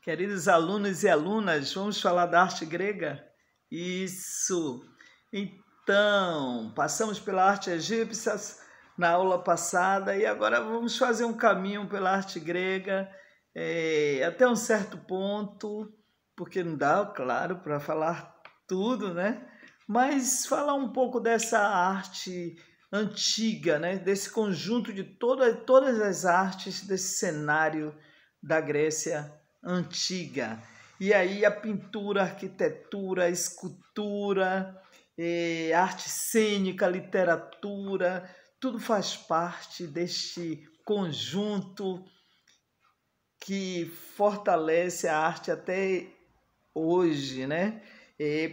Queridos alunos e alunas, vamos falar da arte grega? Isso! Então, passamos pela arte egípcia na aula passada e agora vamos fazer um caminho pela arte grega até um certo ponto, porque não dá, claro, para falar tudo, né? Mas falar um pouco dessa arte antiga, né? Desse conjunto de todas as artes desse cenário da Grécia antiga. E aí a pintura, a arquitetura, a escultura, arte cênica, literatura, tudo faz parte deste conjunto que fortalece a arte até hoje, né?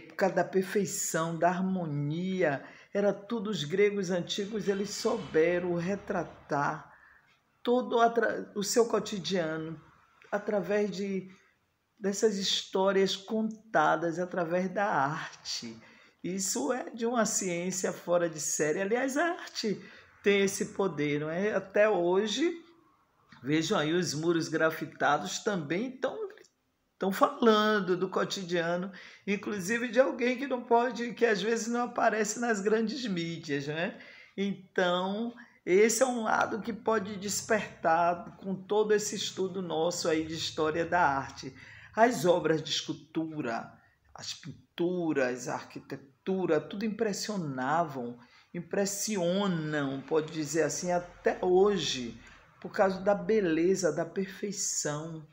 Por causa da perfeição, da harmonia. Era tudo, os gregos antigos, eles souberam retratar todo o seu cotidiano através dessas histórias contadas através da arte. Isso é de uma ciência fora de série. Aliás, a arte tem esse poder, não é? Até hoje, vejam aí, os muros grafitados também estão falando do cotidiano, inclusive de alguém que não pode, que às vezes não aparece nas grandes mídias, né? Então, esse é um lado que pode despertar com todo esse estudo nosso aí de história da arte. As obras de escultura, as pinturas, a arquitetura, tudo impressionam, pode dizer assim, até hoje, por causa da beleza, da perfeição,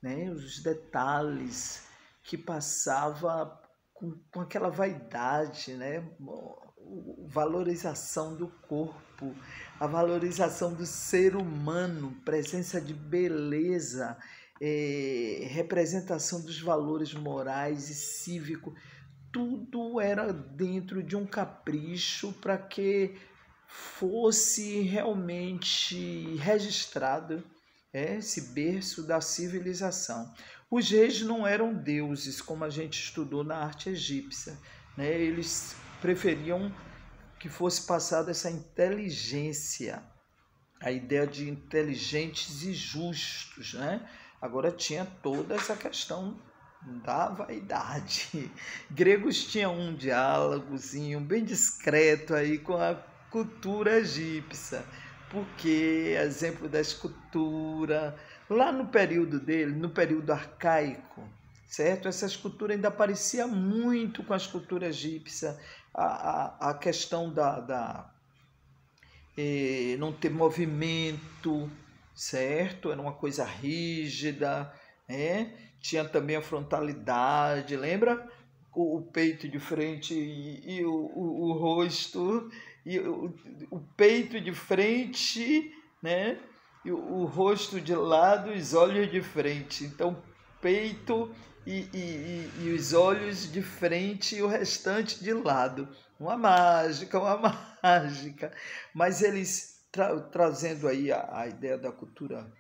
né? Os detalhes que passava com aquela vaidade, né? Valorização do corpo, a valorização do ser humano, presença de beleza, representação dos valores morais e cívicos, tudo era dentro de um capricho para que fosse realmente registrado esse berço da civilização. Os reis não eram deuses, como a gente estudou na arte egípcia, né? Eles preferiam que fosse passada essa inteligência, a ideia de inteligentes e justos, né? Agora tinha toda essa questão da vaidade. Gregos tinham um diálogozinho bem discreto aí com a cultura egípcia, porque, exemplo da escultura, lá no período dele, no período arcaico, certo? Essa escultura ainda parecia muito com a escultura egípcia, a questão não ter movimento, certo? Era uma coisa rígida, né? Tinha também a frontalidade, lembra? O peito de frente e o rosto, e o peito de frente, né? E o rosto de lado, os olhos de frente. Então, peito e os olhos de frente e o restante de lado. Uma mágica. Mas eles trazendo aí a ideia da cultura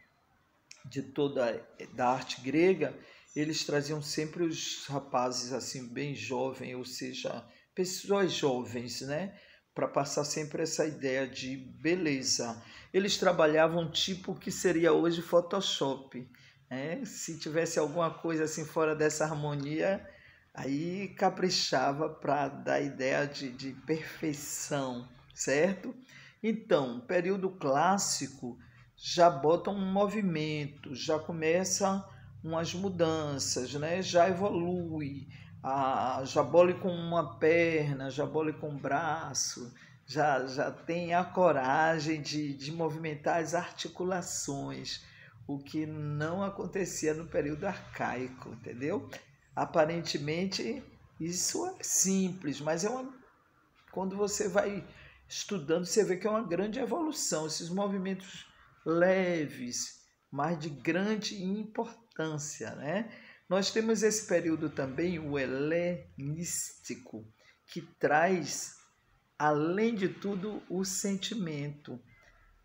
da arte grega, eles traziam sempre os rapazes assim bem jovens, ou seja, pessoas jovens, né? Para passar sempre essa ideia de beleza. Eles trabalhavam tipo o que seria hoje Photoshop. Se tivesse alguma coisa assim fora dessa harmonia, aí caprichava para dar ideia de perfeição, certo? Então, período clássico já bota um movimento, já começa umas mudanças, né? Já evolui, já bole com uma perna, já bole com um braço, já tem a coragem de movimentar as articulações, o que não acontecia no período arcaico, entendeu? Aparentemente isso é simples, mas quando você vai estudando, você vê que é uma grande evolução, esses movimentos leves, mas de grande importância, né? Nós temos esse período também, o helenístico, que traz, além de tudo, o sentimento.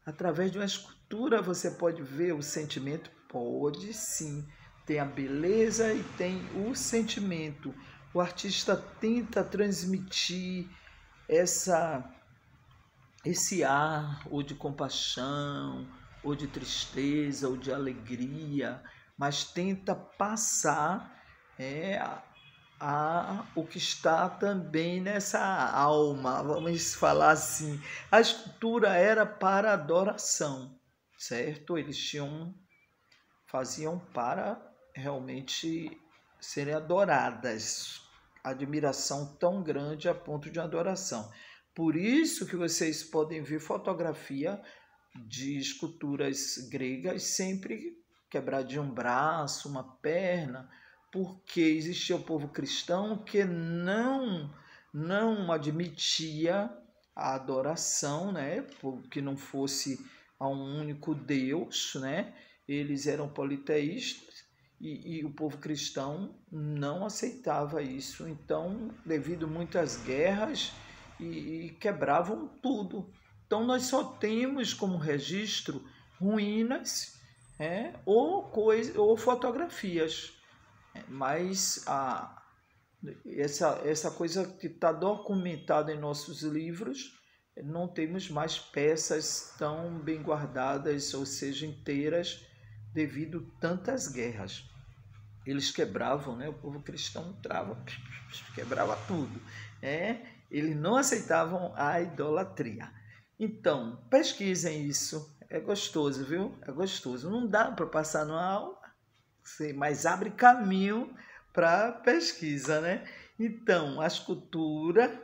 Através de uma escultura você pode ver o sentimento? Pode sim. Tem a beleza e tem o sentimento. O artista tenta transmitir esse ar ou de compaixão, ou de tristeza, ou de alegria, mas tenta passar o que está também nessa alma, vamos falar assim. A escultura era para adoração, certo? Eles faziam para realmente serem adoradas, admiração tão grande a ponto de adoração. Por isso que vocês podem ver fotografia de esculturas gregas sempre quebrar de um braço, uma perna, porque existia o povo cristão que não admitia a adoração, né, que não fosse a um único Deus, né? Eles eram politeístas e o povo cristão não aceitava isso. Então, devido a muitas guerras, e quebravam tudo. Então, nós só temos como registro ruínas, ou fotografias. Mas essa coisa que está documentada em nossos livros, não temos mais peças tão bem guardadas, ou seja, inteiras, devido a tantas guerras. Eles quebravam, né? O povo cristão quebrava tudo. Eles não aceitavam a idolatria. Então, pesquisem isso. É gostoso, viu? É gostoso. Não dá para passar numa aula, mas abre caminho para pesquisa, né? Então, a escultura,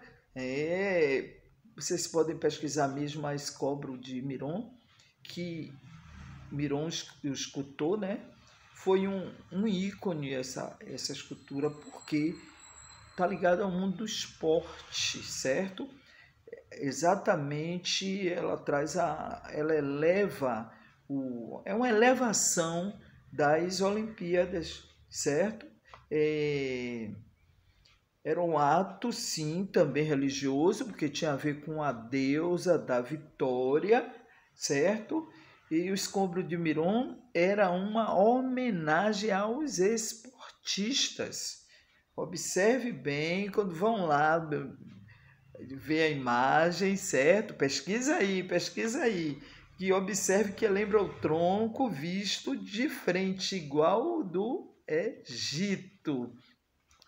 vocês podem pesquisar mesmo a escobro de Miron, que Miron, o escultor, né? Foi um ícone essa escultura, porque está ligada ao mundo do esporte, certo? Exatamente, ela eleva é uma elevação das Olimpíadas, certo? Era um ato, sim, também religioso, porque tinha a ver com a deusa da vitória, certo? E o escombro de Miron era uma homenagem aos esportistas. Observe bem quando vão lá ver a imagem, certo? Pesquisa aí. E observe que lembra o tronco visto de frente, igual ao do Egito.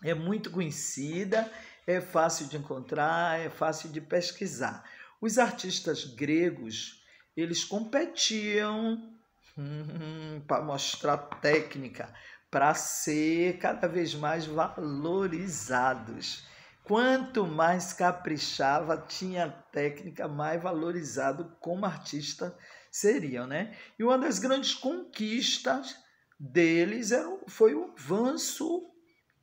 É muito conhecida, é fácil de encontrar, é fácil de pesquisar. Os artistas gregos, eles competiam para mostrar técnica, para ser cada vez mais valorizados. Quanto mais caprichava, tinha técnica, mais valorizado como artista seriam, né? E uma das grandes conquistas deles foi o avanço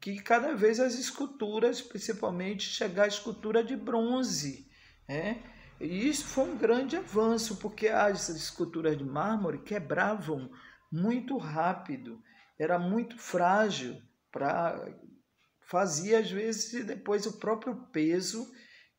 que cada vez as esculturas, principalmente chegar à escultura de bronze, né? E isso foi um grande avanço, porque as esculturas de mármore quebravam muito rápido, era muito frágil, fazia às vezes e depois o próprio peso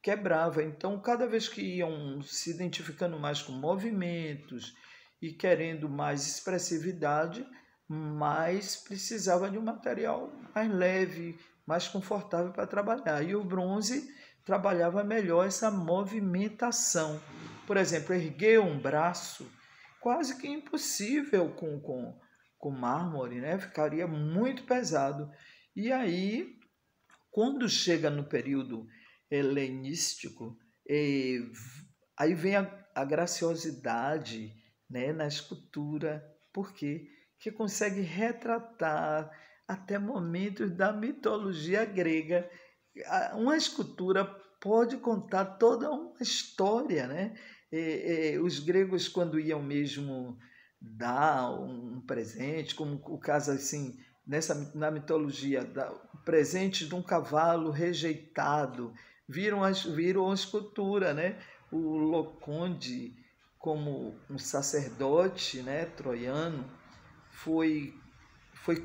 quebrava. Então, cada vez que iam se identificando mais com movimentos e querendo mais expressividade, mais precisava de um material mais leve, mais confortável para trabalhar. E o bronze trabalhava melhor essa movimentação. Por exemplo, erguer um braço, quase que impossível com mármore, né? Ficaria muito pesado. E aí, quando chega no período helenístico, aí vem a graciosidade, né, na escultura, porque que consegue retratar até momentos da mitologia grega. Uma escultura pode contar toda uma história, né? Os gregos, quando iam mesmo dar um presente, como o caso assim, na mitologia, presente de um cavalo rejeitado, viram a escultura, né? O Loconde, como um sacerdote, né, troiano, foi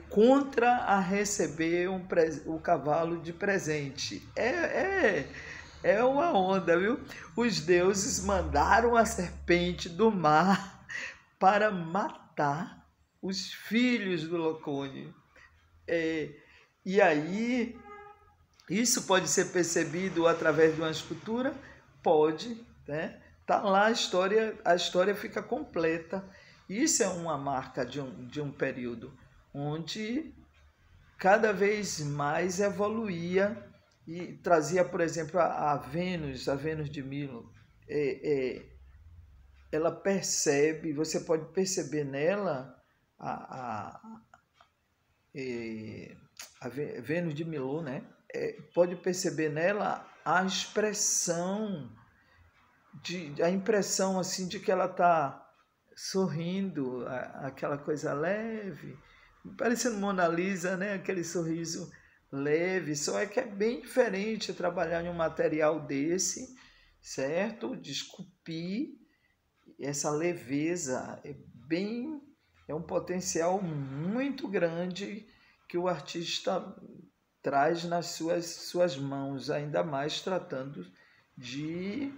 contra a receber o cavalo de presente. É uma onda, viu? Os deuses mandaram a serpente do mar para matar os filhos do Loconde. E aí, isso pode ser percebido através de uma escultura? Pode, né? Tá lá a história fica completa. Isso é uma marca de um período. onde cada vez mais evoluía e trazia, por exemplo, a Vênus de Milo. Ela percebe, você pode perceber nela a Vênus de Milo, né? Pode perceber nela a expressão, a impressão assim de que ela está sorrindo, aquela coisa leve, parecendo Mona Lisa, né? Aquele sorriso leve, só é que é bem diferente trabalhar em um material desse, certo? De esculpir essa leveza, é um potencial muito grande que o artista traz nas suas mãos, ainda mais tratando de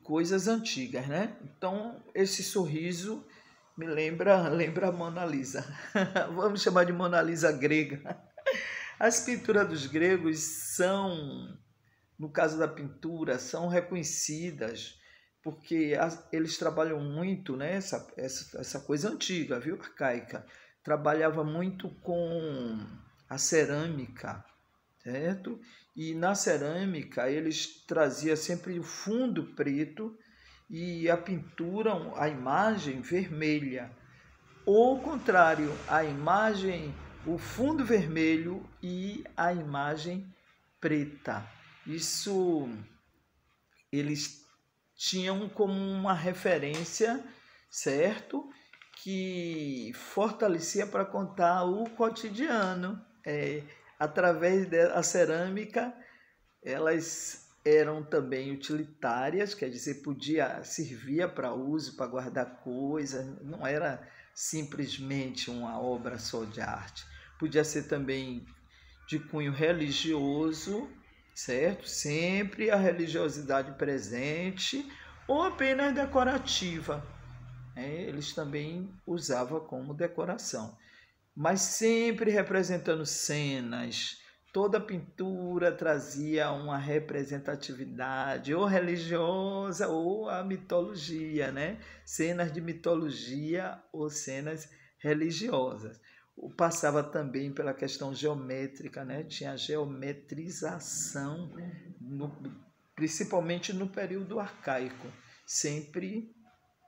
coisas antigas, né? Então, esse sorriso me lembra a Mona Lisa. Vamos chamar de Mona Lisa grega. As pinturas dos gregos são, no caso da pintura, são reconhecidas porque eles trabalham muito, né? Essa coisa antiga, viu? Arcaica. Trabalhava muito com a cerâmica, certo? E na cerâmica eles traziam sempre o fundo preto e a pintura, a imagem vermelha. Ou ao contrário, a imagem, o fundo vermelho e a imagem preta. Isso eles tinham como uma referência, certo? Que fortalecia para contar o cotidiano. Através da cerâmica, elas eram também utilitárias, quer dizer, servia para uso, para guardar coisas, não era simplesmente uma obra só de arte. Podia ser também de cunho religioso, certo? Sempre a religiosidade presente, ou apenas decorativa. Eles também usavam como decoração, mas sempre representando cenas. Toda pintura trazia uma representatividade ou religiosa ou a mitologia, né? Cenas de mitologia ou cenas religiosas. Passava também pela questão geométrica, né? Tinha a geometrização, principalmente no período arcaico. Sempre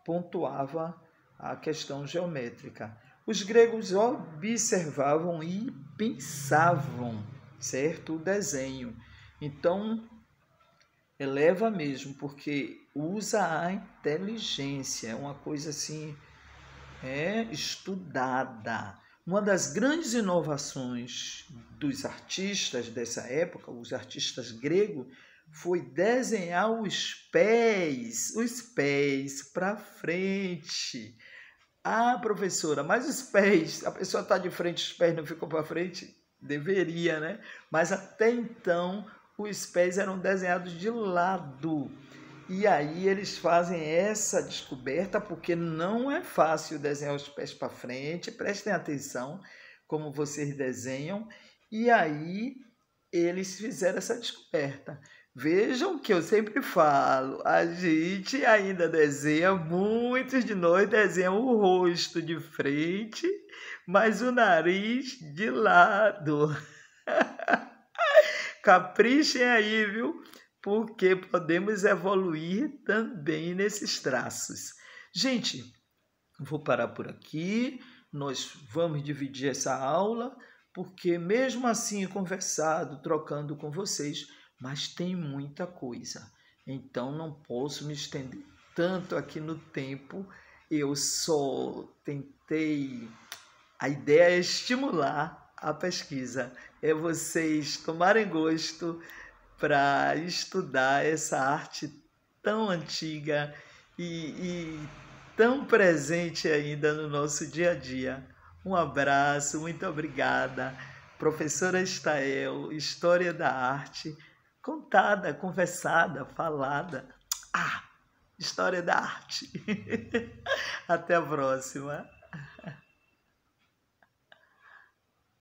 pontuava a questão geométrica. Os gregos observavam e pensavam, certo? O desenho. Então, eleva mesmo, porque usa a inteligência, é uma coisa assim, estudada. Uma das grandes inovações dos artistas dessa época, os artistas gregos, foi desenhar os pés para frente. Ah, professora, mas os pés, a pessoa está de frente, os pés não ficam para frente? Deveria, né? Mas até então, os pés eram desenhados de lado. E aí eles fazem essa descoberta, porque não é fácil desenhar os pés para frente. Prestem atenção como vocês desenham. E aí eles fizeram essa descoberta. Vejam que eu sempre falo, a gente ainda desenha, muitos de nós desenham o rosto de frente, mas o nariz de lado. Caprichem aí, viu? Porque podemos evoluir também nesses traços. Gente, vou parar por aqui, nós vamos dividir essa aula, porque mesmo assim, conversado, trocando com vocês, mas tem muita coisa, então não posso me estender tanto aqui no tempo. Eu só tentei, a ideia é estimular a pesquisa, é vocês tomarem gosto para estudar essa arte tão antiga e tão presente ainda no nosso dia a dia. Um abraço, muito obrigada. Professora Estael, História da Arte, contada, conversada, falada. História da arte. Até a próxima.